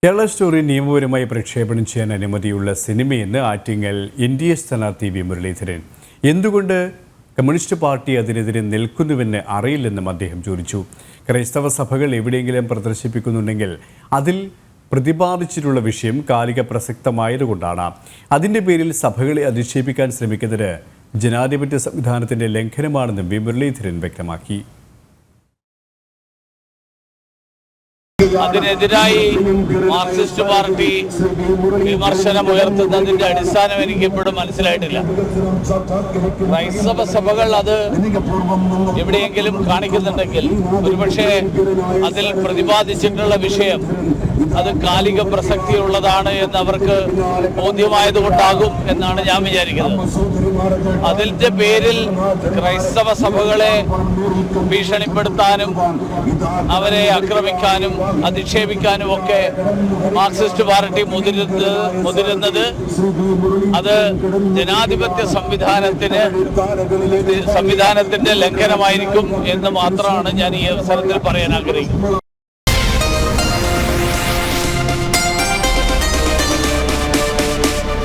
Kerala story നിയമപരമായി പ്രക്ഷേപണം ചെയ്യാൻ അനുമതിയുള്ള സിനിമയെന്ന് ആറ്റിങ്ങൽ NDA സ്ഥാനാർത്ഥി വി മുരളീധരൻ. എന്തുകൊണ്ട് കമ്മ്യൂണിസ്റ്റ് പാർട്ടി അതിനെതിരെ നിൽക്കുന്നുവെന്ന് അറിയില്ലെന്നും അദ്ദേഹം ചോദിച്ചു. ക്രൈസ്തവ സഭകൾ എവിടെയെങ്കിലും പ്രദർശിപ്പിക്കുന്നുണ്ടെങ്കിൽ അതിൽ പ്രതിപാദിച്ചിട്ടുള്ള വിഷയം കാലിക പ്രസക്തമായതുകൊണ്ടാണ്. അതിൻ്റെ പേരിൽ സഭകളെ അധിക്ഷേപിക്കാൻ ശ്രമിക്കുന്നത് ജനാധിപത്യ സംവിധാനത്തിൻ്റെ ലംഘനമാണെന്നും വി മുരളീധരൻ വ്യക്തമാക്കി. അതിനെതിരായി മാർക്സിസ്റ്റ് പാർട്ടി വിമർശനം ഉയർത്തുന്നതിന്റെ അടിസ്ഥാനം എനിക്ക് ഇപ്പോഴും മനസ്സിലായിട്ടില്ല. ക്രൈസ്തവ സഭകൾ അത് എവിടെയെങ്കിലും കാണിക്കുന്നുണ്ടെങ്കിൽ ഒരുപക്ഷെ അതിൽ പ്രതിപാദിച്ചിട്ടുള്ള വിഷയം അത് കാലിക പ്രസക്തിയുള്ളതാണ് എന്ന് അവർക്ക് ബോധ്യമായതുകൊണ്ടാകും എന്നാണ് ഞാൻ വിചാരിക്കുന്നത്. അതിന്റെ പേരിൽ ക്രൈസ്തവ സഭകളെ ഭീഷണിപ്പെടുത്താനും അവരെ ആക്രമിക്കാനും അധിക്ഷേപിക്കാനും ഒക്കെ മാർക്സിസ്റ്റ് പാർട്ടി മുതിരുന്നത് അത് ജനാധിപത്യ സംവിധാനത്തിന്റെ ലംഘനമായിരിക്കും എന്ന് മാത്രമാണ് ഞാൻ ഈ അവസരത്തിൽ പറയാൻ ആഗ്രഹിക്കുന്നത്.